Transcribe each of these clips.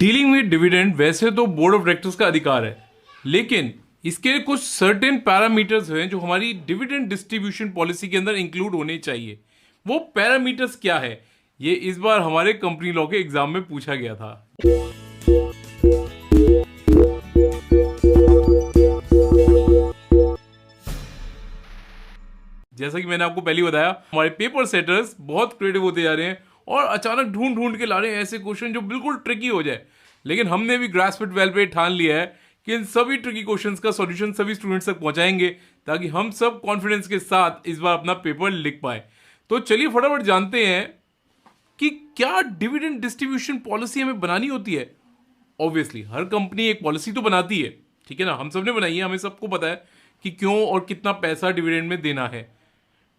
Dealing with dividend वैसे तो board of directors का अधिकार है, लेकिन इसके कुछ सर्टेन पैरामीटर्स हैं जो हमारी डिविडेंड डिस्ट्रीब्यूशन पॉलिसी के अंदर इंक्लूड होने चाहिए। वो पैरामीटर्स क्या है, ये इस बार हमारे कंपनी लॉ के एग्जाम में पूछा गया था। जैसा कि मैंने आपको पहले बताया, हमारे पेपर सेटर्स बहुत क्रिएटिव होते जा रहे हैं और अचानक ढूंढ ढूंढ के ला रहे हैं ऐसे क्वेश्चन जो बिल्कुल ट्रिकी हो जाए। लेकिन हमने भी ग्रास्प इट वेल पे ठान लिया है कि इन सभी ट्रिकी क्वेश्चंस का सॉल्यूशन सभी स्टूडेंट्स तक पहुंचाएंगे, ताकि हम सब कॉन्फिडेंस के साथ इस बार अपना पेपर लिख पाए। तो चलिए फटाफट जानते हैं कि क्या डिविडेंड डिस्ट्रीब्यूशन पॉलिसी हमें बनानी होती है। ऑब्वियसली हर कंपनी एक पॉलिसी तो बनाती है, ठीक है ना, हम सब ने बनाई है, हमें सबको पता है कि क्यों और कितना पैसा डिविडेंड में देना है,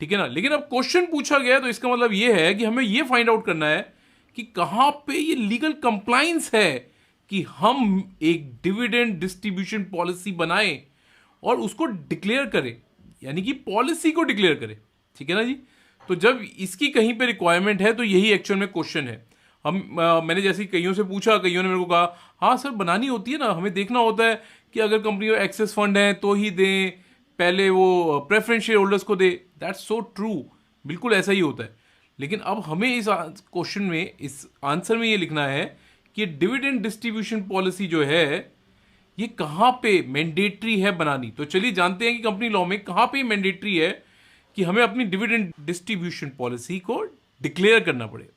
ठीक है ना। लेकिन अब क्वेश्चन पूछा गया तो इसका मतलब ये है कि हमें ये फाइंड आउट करना है कि कहां पे ये लीगल कंप्लायंस है कि हम एक डिविडेंड डिस्ट्रीब्यूशन पॉलिसी बनाएं और उसको डिक्लेयर करें, यानी कि पॉलिसी को डिक्लेयर करें, ठीक है ना जी। तो जब इसकी कहीं पे रिक्वायरमेंट है तो यही एक्चुअल में क्वेश्चन है। मैंने जैसे कईयों से पूछा, कईयों ने मेरे को कहा हाँ सर बनानी होती है ना, हमें देखना होता है कि अगर कंपनी को एक्सेस फंड है तो ही दें, पहले वो प्रेफरेंस शेयर होल्डर्स को दे। दैट्स सो ट्रू, बिल्कुल ऐसा ही होता है। लेकिन अब हमें इस क्वेश्चन में, इस आंसर में ये लिखना है कि डिविडेंड डिस्ट्रीब्यूशन पॉलिसी जो है ये कहाँ पे मैंडेटरी है बनानी। तो चलिए जानते हैं कि कंपनी लॉ में कहाँ पे मैंडेटरी है कि हमें अपनी डिविडेंड डिस्ट्रीब्यूशन पॉलिसी को डिक्लेयर करना पड़े।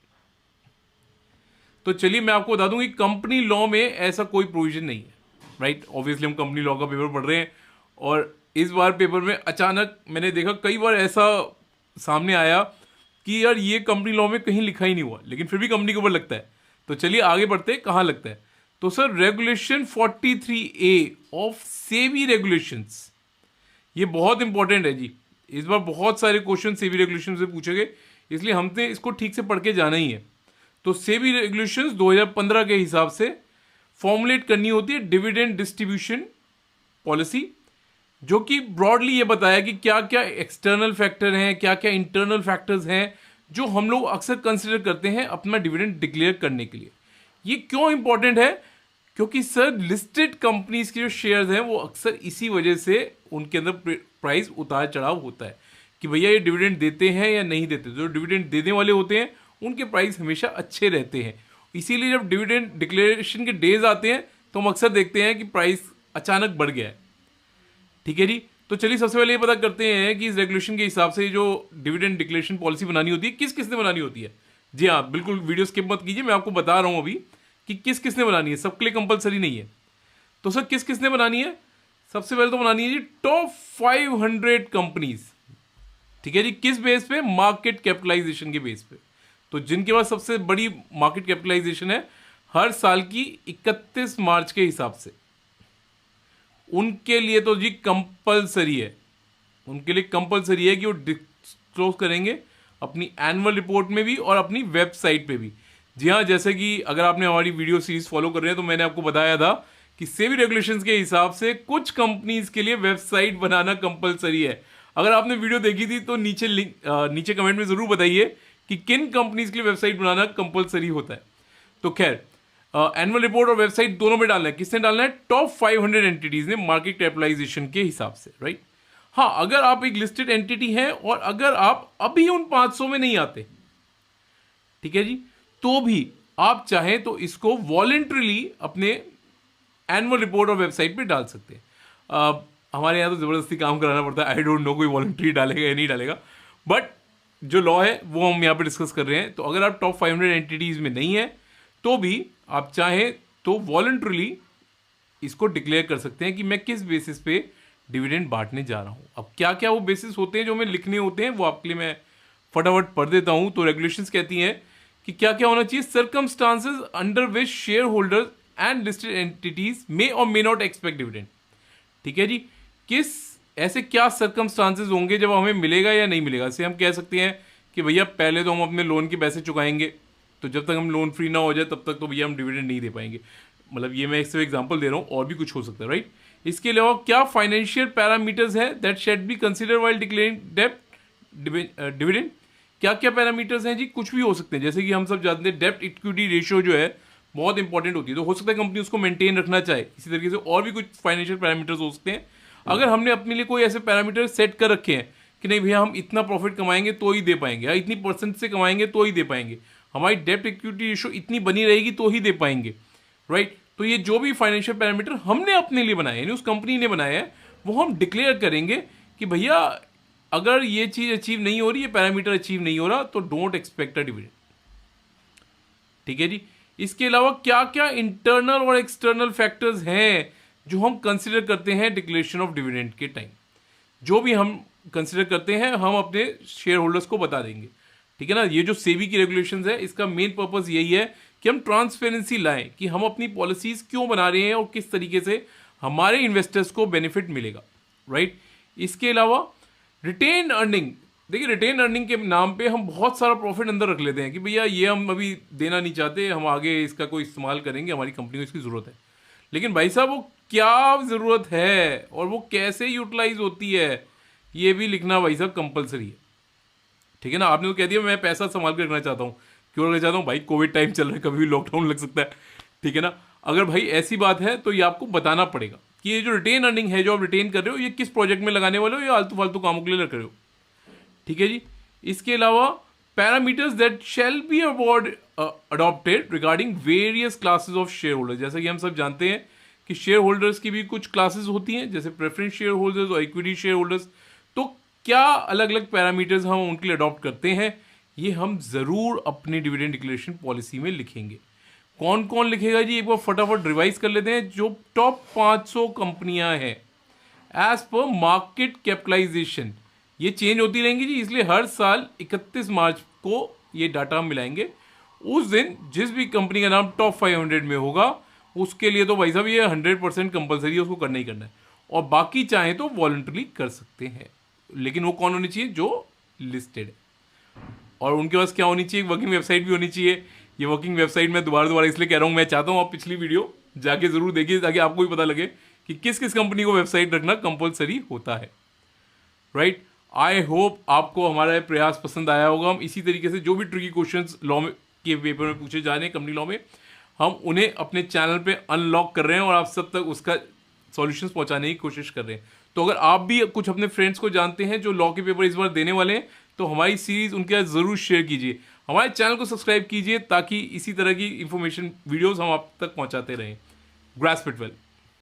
तो चलिए मैं आपको बता दूं कि कंपनी लॉ में ऐसा कोई प्रोविजन नहीं है, राइट। ऑब्वियसली हम कंपनी लॉ का पेपर पढ़ रहे हैं और इस बार पेपर में अचानक मैंने देखा कई बार ऐसा सामने आया कि यार ये कंपनी लॉ में कहीं लिखा ही नहीं हुआ, लेकिन फिर भी कंपनी के ऊपर लगता है। तो चलिए आगे बढ़ते हैं, कहाँ लगता है। तो sir regulation 43A of SEBI regulations, ये बहुत इंपॉर्टेंट है जी। इस बार बहुत सारे क्वेश्चन सेबी रेगुलेशन से पूछे गए, इसलिए हमने इसको ठीक से पढ़ के जाना ही है। तो सेबी रेगुलेशंस 2015 के हिसाब से फॉर्मुलेट करनी होती है डिविडेंड डिस्ट्रीब्यूशन पॉलिसी, जो कि ब्रॉडली ये बताया कि क्या क्या एक्सटर्नल फैक्टर हैं, क्या क्या इंटरनल फैक्टर्स हैं जो हम लोग अक्सर कंसिडर करते हैं अपना डिविडेंड डिक्लेयर करने के लिए। ये क्यों इंपॉर्टेंट है, क्योंकि सर लिस्टेड कंपनीज के जो शेयर्स हैं वो अक्सर इसी वजह से उनके अंदर प्राइस उतार चढ़ाव होता है कि भैया ये डिविडेंड देते हैं या नहीं देते। जो डिविडेंड देने वाले होते हैं उनके प्राइस हमेशा अच्छे रहते हैं। इसीलिए जब डिविडेंड डिक्लेरेशन के डेज आते हैं तो हम अक्सर देखते हैं कि प्राइस अचानक बढ़ गया है, ठीक है जी। तो चलिए सबसे पहले ये पता करते हैं कि इस रेगुलेशन के हिसाब से जो डिविडेंड डिक्लेरेशन पॉलिसी बनानी होती है किस किसने बनानी होती है। जी हाँ, बिल्कुल वीडियो स्किप मत कीजिए, मैं आपको बता रहा हूँ अभी कि किस किसने बनानी है, सबके लिए कंपलसरी नहीं है। तो सर किस किसने बनानी है, सबसे पहले तो बनानी है जी टॉप 500 कंपनीज, ठीक है जी। किस बेस पे, मार्केट कैपिटलाइजेशन के बेस पे। तो जिनके पास सबसे बड़ी मार्केट कैपिटलाइजेशन है हर साल की 31 मार्च के हिसाब से, उनके लिए तो जी कंपलसरी है, उनके लिए कंपलसरी है कि वो डिस्क्लोज करेंगे अपनी एनुअल रिपोर्ट में भी और अपनी वेबसाइट पे भी। जी हाँ, जैसे कि अगर आपने हमारी वीडियो सीरीज फॉलो कर रहे हैं तो मैंने आपको बताया था कि सेबी रेगुलेशंस के हिसाब से कुछ कंपनीज के लिए वेबसाइट बनाना कंपलसरी है। अगर आपने वीडियो देखी थी तो नीचे लिंक, नीचे कमेंट में जरूर बताइए कि किन कंपनीज के लिए वेबसाइट बनाना कंपलसरी होता है। तो खैर एनुअल रिपोर्ट और वेबसाइट दोनों में डालना है, किसने डालना है, टॉप 500 एंटिटीज ने मार्केट कैपिटलाइजेशन के हिसाब से, राइट। हाँ, अगर आप एक लिस्टेड एंटिटी हैं और अगर आप अभी उन 500 में नहीं आते, ठीक है जी, तो भी आप चाहें तो इसको वॉलंटरीली अपने एनुअल रिपोर्ट और वेबसाइट पे डाल सकते हैं। हमारे यहाँ तो ज़बरदस्ती काम कराना पड़ता है, आई डोंट नो कोई वॉलंटरी डालेगा या नहीं डालेगा, बट जो लॉ है वो हम यहाँ पे डिस्कस कर रहे हैं। तो अगर आप टॉप 500 एंटिटीज़ में नहीं है तो भी आप चाहें तो वॉलंटरीली इसको डिक्लेयर कर सकते हैं कि मैं किस बेसिस पे डिविडेंड बांटने जा रहा हूँ। अब क्या क्या वो बेसिस होते हैं जो हमें लिखने होते हैं वो आपके लिए मैं फटाफट पढ़ देता हूँ। तो रेगुलेशंस कहती हैं कि क्या क्या होना चाहिए, circumstances under which share holders and listed entities may और मे नॉट एक्सपेक्ट डिविडेंड, ठीक है जी। किस ऐसे क्या सर्कमस्टांसेस होंगे जब हमें मिलेगा या नहीं मिलेगा। जैसे हम कह सकते हैं कि भैया पहले तो हम अपने लोन के पैसे चुकाएंगे, तो जब तक हम लोन फ्री ना हो जाए तब तक तो भैया हम डिविडेंड नहीं दे पाएंगे। मतलब ये मैं सिर्फ एग्जांपल दे रहा हूँ, और भी कुछ हो सकता है, राइट। इसके अलावा क्या फाइनेंशियल पैरामीटर्स हैं that should be consider while declaring डेब्ट डिविडेंड। क्या क्या पैरामीटर्स हैं जी, कुछ भी हो सकते हैं। जैसे कि हम सब जानते हैं डेब्ट इक्विटी रेशियो जो है बहुत इंपॉर्टेंट होती है। तो हो सकता है कंपनी उसको मेंटेन रखना चाहे। इसी तरीके से और भी कुछ फाइनेंशियल पैरामीटर्स हो सकते हैं। अगर हमने अपने लिए कोई ऐसे पैरामीटर सेट कर रखे हैं कि नहीं भैया हम इतना प्रॉफिट कमाएंगे तो ही दे पाएंगे, या इतनी परसेंट से कमाएंगे तो ही दे पाएंगे, हमारी डेब्ट इक्विटी रेशो इतनी बनी रहेगी तो ही दे पाएंगे, राइट। तो ये जो भी फाइनेंशियल पैरामीटर हमने अपने लिए बनाए यानी उस कंपनी ने बनाया है, वो हम डिक्लेयर करेंगे कि भैया अगर ये चीज अचीव नहीं हो रही, ये पैरामीटर अचीव नहीं हो रहा, तो डोंट एक्सपेक्ट अ डिविडेंड। ठीक है जी। इसके अलावा क्या क्या इंटरनल और एक्सटर्नल फैक्टर्स हैं जो हम कंसिडर करते हैं डिक्लेरेशन ऑफ डिविडेंड के टाइम। जो भी हम कंसिडर करते हैं हम अपने शेयर होल्डर्स को बता देंगे। ठीक है ना। ये जो सेबी की रेगुलेशंस है, इसका मेन पर्पस यही है कि हम ट्रांसपेरेंसी लाएं कि हम अपनी पॉलिसीज क्यों बना रहे हैं और किस तरीके से हमारे इन्वेस्टर्स को बेनिफिट मिलेगा, राइट। इसके अलावा रिटेन अर्निंग, देखिए रिटेन अर्निंग के नाम पे हम बहुत सारा प्रॉफिट अंदर रख लेते हैं कि भैया ये हम अभी देना नहीं चाहते, हम आगे इसका कोई इस्तेमाल करेंगे, हमारी कंपनी को इसकी ज़रूरत है। लेकिन भाई साहब वो क्या ज़रूरत है और वो कैसे यूटिलाइज होती है, ये भी लिखना भाई साहब कंपलसरी है। ठीक है ना। आपने तो कह दिया मैं पैसा संभाल कर रखना चाहता हूँ, क्यों रखना चाहता हूँ भाई, कोविड टाइम चल रहा है, कभी भी लॉकडाउन लग सकता है। ठीक है ना। अगर भाई ऐसी बात है तो ये आपको बताना पड़ेगा कि ये जो रिटेन अर्निंग है, जो आप रिटेन कर रहे हो, ये किस प्रोजेक्ट में लगाने वाले हो या आलतू फालतू कामों के लिए रख रहे हो। ठीक है जी। इसके अलावा parameters that shall be adopted regarding various classes of share holders. जैसा कि हम सब जानते हैं कि शेयर होल्डर्स की भी कुछ क्लासेस होती हैं, जैसे प्रेफरेंस शेयर होल्डर्स और इक्विटी शेयर होल्डर्स। तो क्या अलग अलग पैरामीटर्स हम उनके लिए अडॉप्ट करते हैं, ये हम ज़रूर अपनी डिविडेंड डिक्लेरेशन पॉलिसी में लिखेंगे। कौन कौन लिखेगा जी, एक बार फटाफट रिवाइज कर लेते हैं। जो टॉप 500 कंपनियां हैं एज पर मार्केट कैपिटलाइजेशन, ये चेंज होती रहेंगी जी, इसलिए हर साल 31 मार्च को ये डाटा हम मिलाएंगे। उस दिन जिस भी कंपनी का नाम टॉप 500 में होगा उसके लिए तो भाई साहब ये 100% कंपलसरी है, उसको करना ही करना है। और बाकी चाहे तो वॉलंटरी कर सकते हैं, लेकिन वो कौन होनी चाहिए, जो लिस्टेड है। और उनके पास क्या होनी चाहिए, वर्किंग वेबसाइट भी होनी चाहिए। ये वर्किंग वेबसाइट मैं दोबारा इसलिए कह रहा हूँ, मैं चाहता हूँ आप पिछली वीडियो जाके जरूर देखिए ताकि आपको भी पता लगे कि किस किस कंपनी को वेबसाइट रखना कंपलसरी होता है, राइट। आई होप आपको हमारा प्रयास पसंद आया होगा। हम इसी तरीके से जो भी ट्रिकी क्वेश्चंस लॉ में के पेपर में पूछे जा रहे हैं कंपनी लॉ में, हम उन्हें अपने चैनल पे अनलॉक कर रहे हैं और आप सब तक उसका सॉल्यूशंस पहुंचाने की कोशिश कर रहे हैं। तो अगर आप भी कुछ अपने फ्रेंड्स को जानते हैं जो लॉ के पेपर इस बार देने वाले हैं, तो हमारी सीरीज उनके साथ ज़रूर शेयर कीजिए। हमारे चैनल को सब्सक्राइब कीजिए ताकि इसी तरह की इंफॉर्मेशन वीडियोस हम आप तक पहुंचाते रहें। Grasp it well.